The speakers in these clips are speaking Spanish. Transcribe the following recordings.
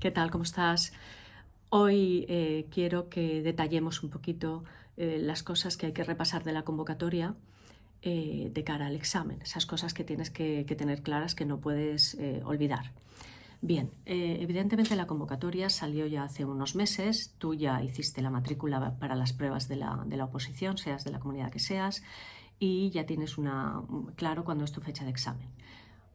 ¿Qué tal? ¿Cómo estás? Hoy quiero que detallemos un poquito las cosas que hay que repasar de la convocatoria de cara al examen, esas cosas que tienes que tener claras que no puedes olvidar. Bien, evidentemente la convocatoria salió ya hace unos meses, tú ya hiciste la matrícula para las pruebas de la oposición, seas de la comunidad que seas, y ya tienes claro cuándo es tu fecha de examen.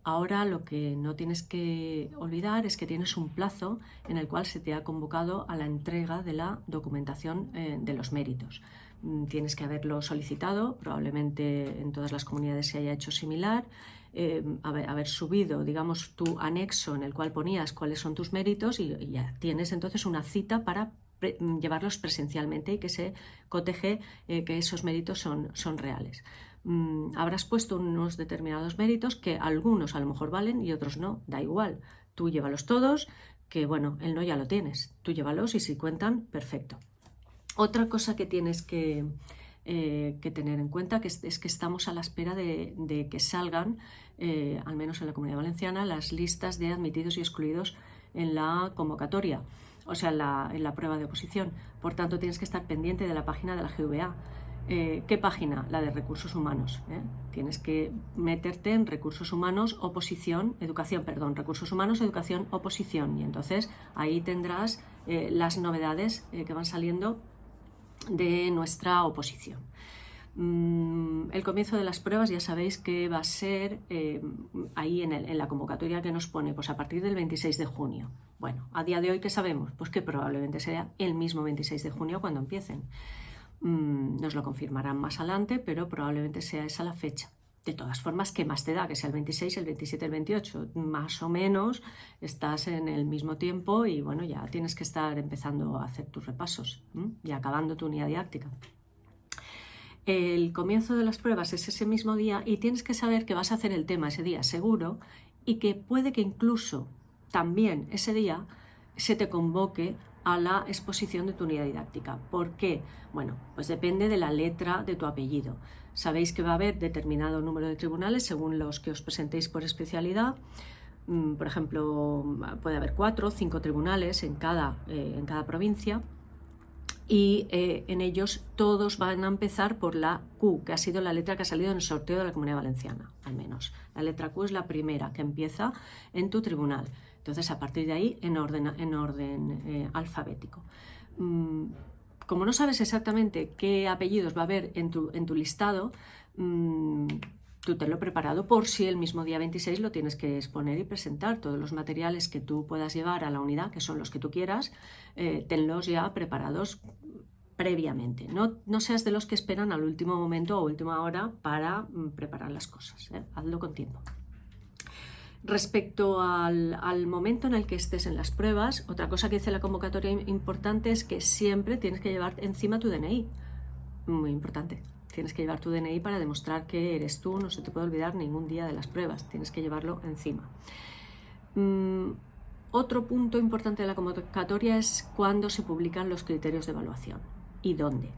Ahora lo que no tienes que olvidar es que tienes un plazo en el cual se te ha convocado a la entrega de la documentación de los méritos. Tienes que haberlo solicitado, probablemente en todas las comunidades se haya hecho similar, haber subido, digamos, tu anexo en el cual ponías cuáles son tus méritos y ya tienes entonces una cita para llevarlos presencialmente y que se coteje que esos méritos son reales. Habrás puesto unos determinados méritos que algunos a lo mejor valen y otros no, da igual. Tú llévalos todos, que bueno, el no ya lo tienes. Tú llévalos y si cuentan, perfecto. Otra cosa que tienes que tener en cuenta es que estamos a la espera de que salgan, al menos en la Comunidad Valenciana, las listas de admitidos y excluidos en la convocatoria, o sea, en la prueba de oposición. Por tanto, tienes que estar pendiente de la página de la GVA. ¿Qué página? La de recursos humanos. Tienes que meterte en recursos humanos, recursos humanos, educación, oposición. Y entonces ahí tendrás las novedades que van saliendo de nuestra oposición. El comienzo de las pruebas ya sabéis que va a ser ahí en la convocatoria que nos pone, pues a partir del 26 de junio. Bueno, a día de hoy, ¿qué sabemos? Pues que probablemente sea el mismo 26 de junio cuando empiecen. Nos lo confirmarán más adelante, pero probablemente sea esa la fecha. De todas formas, ¿qué más te da? Que sea el 26, el 27, el 28. Más o menos estás en el mismo tiempo y bueno, ya tienes que estar empezando a hacer tus repasos y acabando tu unidad didáctica. El comienzo de las pruebas es ese mismo día y tienes que saber que vas a hacer el tema ese día seguro y que puede que incluso también ese día se te convoque a la exposición de tu unidad didáctica. ¿Por qué? Bueno, pues depende de la letra de tu apellido. Sabéis que va a haber determinado número de tribunales según los que os presentéis por especialidad. Por ejemplo, puede haber 4 o 5 tribunales en cada provincia. Y en ellos todos van a empezar por la Q, que ha sido la letra que ha salido en el sorteo de la Comunidad Valenciana, al menos. La letra Q es la primera que empieza en tu tribunal. Entonces, a partir de ahí, en orden alfabético. Como no sabes exactamente qué apellidos va a haber en tu listado, tú tenlo preparado por si el mismo día 26 lo tienes que exponer y presentar. Todos los materiales que tú puedas llevar a la unidad, que son los que tú quieras, tenlos ya preparados previamente. No seas de los que esperan al último momento o última hora para preparar las cosas. Hazlo con tiempo. Respecto al momento en el que estés en las pruebas, otra cosa que dice la convocatoria importante es que siempre tienes que llevar encima tu DNI. Muy importante. Tienes que llevar tu DNI para demostrar que eres tú, no se te puede olvidar ningún día de las pruebas, tienes que llevarlo encima. Otro punto importante de la convocatoria es cuándo se publican los criterios de evaluación y dónde.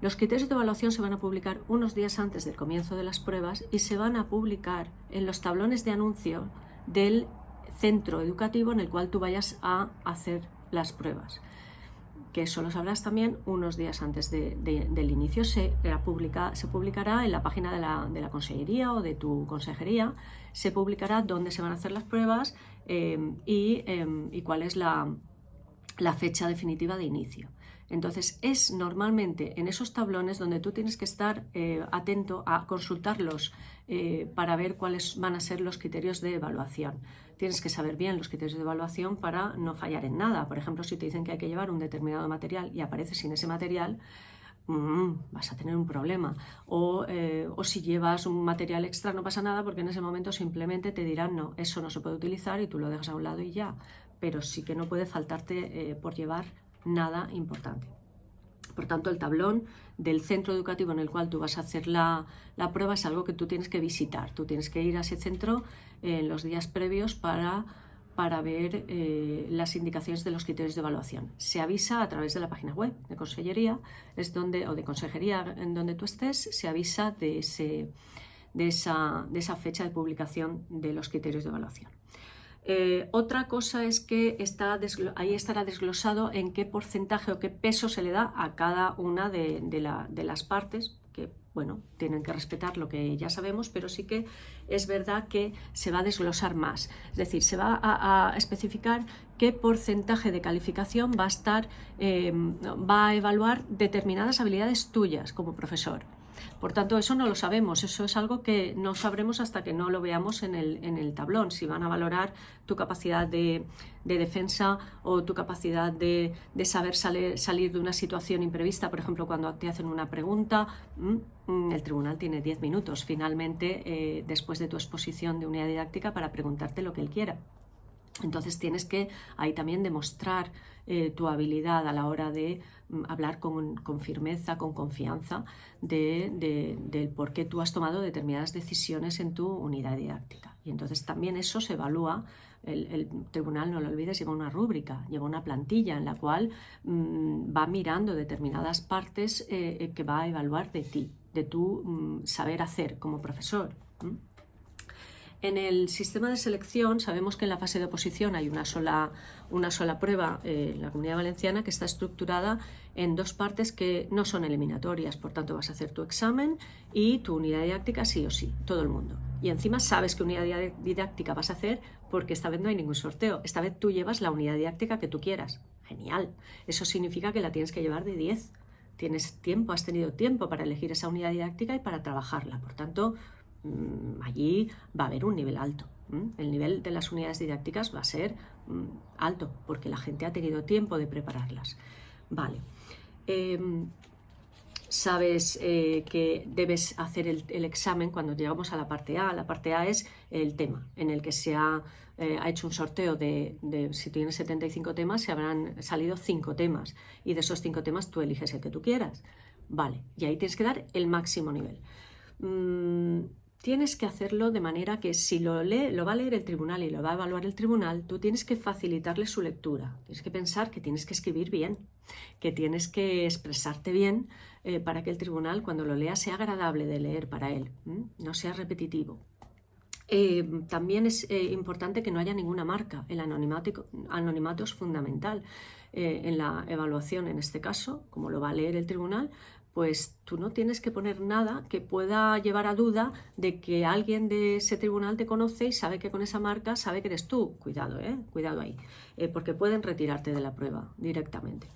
Los criterios de evaluación se van a publicar unos días antes del comienzo de las pruebas y se van a publicar en los tablones de anuncio del centro educativo en el cual tú vayas a hacer las pruebas, que eso lo sabrás también unos días antes del inicio. Se publicará en la página de la consellería o de tu consejería, se publicará dónde se van a hacer las pruebas y cuál es la fecha definitiva de inicio. Entonces es normalmente en esos tablones donde tú tienes que estar atento a consultarlos para ver cuáles van a ser los criterios de evaluación. Tienes que saber bien los criterios de evaluación para no fallar en nada. Por ejemplo, si te dicen que hay que llevar un determinado material y apareces sin ese material, vas a tener un problema. O si llevas un material extra no pasa nada porque en ese momento simplemente te dirán no, eso no se puede utilizar y tú lo dejas a un lado y ya. Pero sí que no puede faltarte por llevar nada importante. Por tanto, el tablón del centro educativo en el cual tú vas a hacer la prueba es algo que tú tienes que visitar. Tú tienes que ir a ese centro en los días previos para ver las indicaciones de los criterios de evaluación. Se avisa a través de la página web de consellería o de consejería en donde tú estés, se avisa de esa fecha de publicación de los criterios de evaluación. Otra cosa es que ahí estará desglosado en qué porcentaje o qué peso se le da a cada una de las partes, que bueno, tienen que respetar lo que ya sabemos, pero sí que es verdad que se va a desglosar más. Es decir, se va a especificar qué porcentaje de calificación va a evaluar determinadas habilidades tuyas como profesor. Por tanto, eso no lo sabemos, eso es algo que no sabremos hasta que no lo veamos en el tablón, si van a valorar tu capacidad de defensa o tu capacidad de saber salir de una situación imprevista. Por ejemplo, cuando te hacen una pregunta, el tribunal tiene 10 minutos finalmente después de tu exposición de unidad didáctica para preguntarte lo que él quiera. Entonces tienes que ahí también demostrar tu habilidad a la hora de hablar con firmeza, con confianza del por qué tú has tomado determinadas decisiones en tu unidad didáctica. Y entonces también eso se evalúa. El tribunal, no lo olvides, lleva una rúbrica, lleva una plantilla en la cual va mirando determinadas partes que va a evaluar de ti, de tu saber hacer como profesor. En el sistema de selección sabemos que en la fase de oposición hay una sola prueba en la Comunidad Valenciana que está estructurada en 2 partes que no son eliminatorias. Por tanto, vas a hacer tu examen y tu unidad didáctica sí o sí, todo el mundo. Y encima sabes qué unidad didáctica vas a hacer porque esta vez no hay ningún sorteo. Esta vez tú llevas la unidad didáctica que tú quieras. Genial. Eso significa que la tienes que llevar de 10. Tienes tiempo, has tenido tiempo para elegir esa unidad didáctica y para trabajarla. Por tanto, allí va a haber un nivel alto. El nivel de las unidades didácticas va a ser alto porque la gente ha tenido tiempo de prepararlas. Vale. Sabes que debes hacer el examen cuando llegamos a la parte A. La parte A es el tema en el que se ha hecho un sorteo si tienes 75 temas, se habrán salido 5 temas y de esos 5 temas tú eliges el que tú quieras. Vale, y ahí tienes que dar el máximo nivel. Tienes que hacerlo de manera que si lo va a leer el tribunal y lo va a evaluar el tribunal, tú tienes que facilitarle su lectura. Tienes que pensar que tienes que escribir bien, que tienes que expresarte bien para que el tribunal cuando lo lea sea agradable de leer para él, no sea repetitivo. También es importante que no haya ninguna marca. El anonimato es fundamental en la evaluación. En este caso, como lo va a leer el tribunal, pues tú no tienes que poner nada que pueda llevar a duda de que alguien de ese tribunal te conoce y sabe que con esa marca sabe que eres tú. Cuidado, cuidado ahí, porque pueden retirarte de la prueba directamente.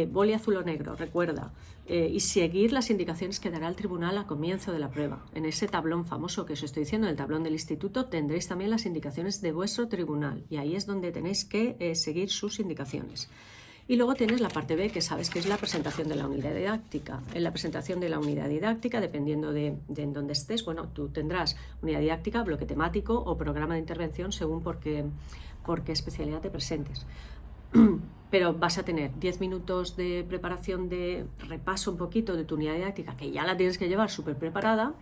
Boli azul o negro, recuerda, y seguir las indicaciones que dará el tribunal al comienzo de la prueba. En ese tablón famoso que os estoy diciendo, en el tablón del instituto, tendréis también las indicaciones de vuestro tribunal y ahí es donde tenéis que seguir sus indicaciones. Y luego tienes la parte B, que sabes que es la presentación de la unidad didáctica. En la presentación de la unidad didáctica, dependiendo de en dónde estés, bueno, tú tendrás unidad didáctica, bloque temático o programa de intervención según por qué especialidad te presentes. Pero vas a tener 10 minutos de preparación, de repaso un poquito de tu unidad didáctica, que ya la tienes que llevar súper preparada,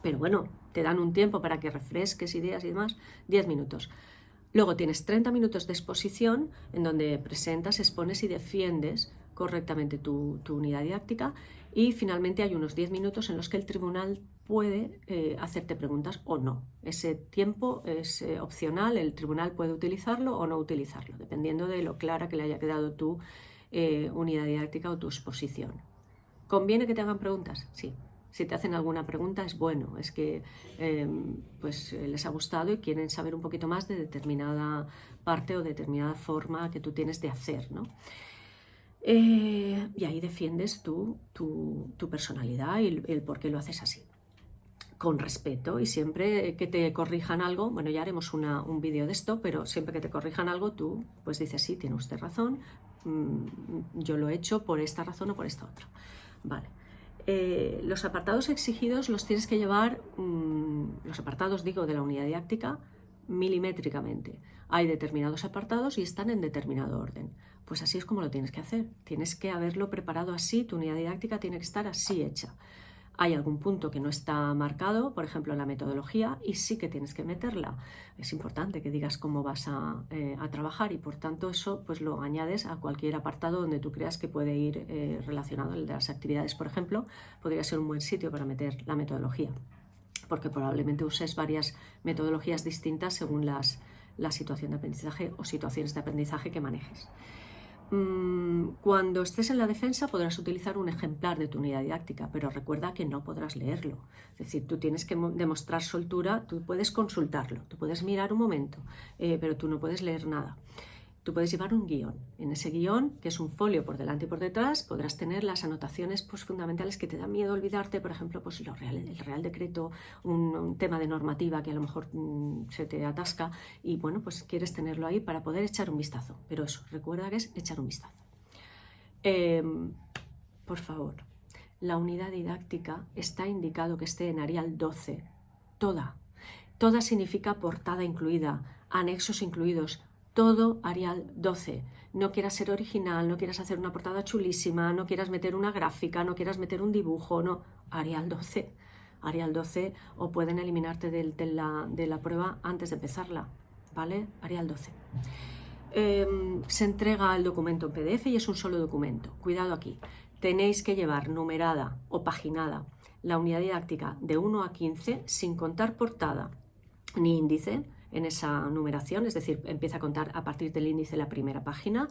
pero bueno, te dan un tiempo para que refresques ideas y demás, 10 minutos. Luego tienes 30 minutos de exposición en donde presentas, expones y defiendes correctamente tu unidad didáctica y finalmente hay unos 10 minutos en los que el tribunal puede hacerte preguntas o no. Ese tiempo es opcional, el tribunal puede utilizarlo o no utilizarlo, dependiendo de lo clara que le haya quedado tu unidad didáctica o tu exposición. ¿Conviene que te hagan preguntas? Sí. Si te hacen alguna pregunta es bueno, es que les ha gustado y quieren saber un poquito más de determinada parte o determinada forma que tú tienes de hacer, ¿no? Y ahí defiendes tu personalidad y el por qué lo haces así. Con respeto y siempre que te corrijan algo, bueno, ya haremos un vídeo de esto, pero siempre que te corrijan algo tú pues dices, sí, tiene usted razón, yo lo he hecho por esta razón o por esta otra. Vale. Los apartados exigidos los tienes que llevar, los apartados digo de la unidad didáctica, milimétricamente. Hay determinados apartados y están en determinado orden. Pues así es como lo tienes que hacer. Tienes que haberlo preparado así, tu unidad didáctica tiene que estar así hecha. Hay algún punto que no está marcado, por ejemplo, en la metodología, y sí que tienes que meterla. Es importante que digas cómo vas a trabajar y, por tanto, eso pues lo añades a cualquier apartado donde tú creas que puede ir relacionado. El de las actividades, por ejemplo, podría ser un buen sitio para meter la metodología, porque probablemente uses varias metodologías distintas según las la situación de aprendizaje o situaciones de aprendizaje que manejes. Cuando estés en la defensa podrás utilizar un ejemplar de tu unidad didáctica, pero recuerda que no podrás leerlo. Es decir, tú tienes que demostrar soltura, tú puedes consultarlo, tú puedes mirar un momento, pero tú no puedes leer nada. Tú puedes llevar un guión. En ese guión, que es un folio por delante y por detrás, podrás tener las anotaciones pues, fundamentales que te dan miedo olvidarte, por ejemplo, pues, el Real Decreto, un tema de normativa que a lo mejor se te atasca y bueno, pues quieres tenerlo ahí para poder echar un vistazo. Pero eso, recuerda que es echar un vistazo. Por favor, la unidad didáctica está indicado que esté en Arial 12, toda. Toda significa portada incluida, anexos incluidos, todo Arial 12. No quieras ser original, no quieras hacer una portada chulísima, no quieras meter una gráfica, no quieras meter un dibujo, no. Arial 12. Arial 12 o pueden eliminarte de la prueba antes de empezarla, ¿vale? Arial 12. Se entrega el documento en PDF y es un solo documento. Cuidado aquí. Tenéis que llevar numerada o paginada la unidad didáctica de 1 a 15 sin contar portada ni índice en esa numeración, es decir, empieza a contar a partir del índice de la primera página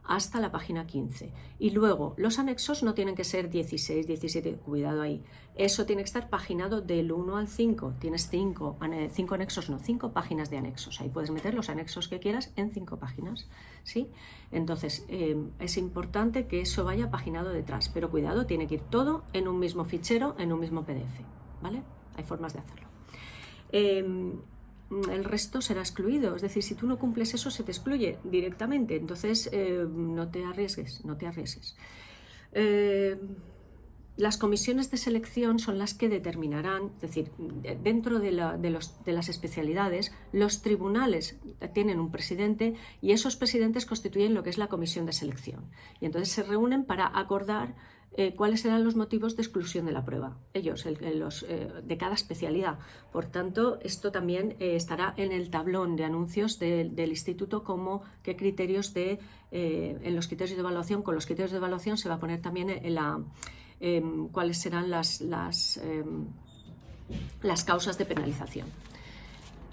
hasta la página 15. Y luego los anexos no tienen que ser 16, 17, cuidado ahí. Eso tiene que estar paginado del 1 al 5. Tienes 5 anexos, no, 5 páginas de anexos. Ahí puedes meter los anexos que quieras en 5 páginas, ¿sí? Entonces, es importante que eso vaya paginado detrás, pero cuidado, tiene que ir todo en un mismo fichero, en un mismo PDF, ¿vale? Hay formas de hacerlo. El resto será excluido, es decir, si tú no cumples eso se te excluye directamente, entonces no te arriesgues, no te arriesgues. Las comisiones de selección son las que determinarán, es decir, dentro de las especialidades, los tribunales tienen un presidente y esos presidentes constituyen lo que es la comisión de selección. Y entonces se reúnen para acordar cuáles serán los motivos de exclusión de la prueba, ellos, de cada especialidad. Por tanto, esto también estará en el tablón de anuncios del instituto, como qué criterios en los criterios de evaluación. Con los criterios de evaluación se va a poner también cuáles serán las causas de penalización.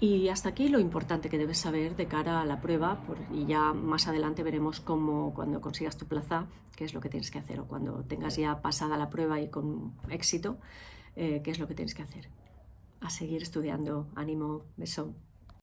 Y hasta aquí lo importante que debes saber de cara a la prueba, y ya más adelante veremos cuando consigas tu plaza, qué es lo que tienes que hacer, o cuando tengas ya pasada la prueba y con éxito, qué es lo que tienes que hacer. A seguir estudiando. Ánimo, beso.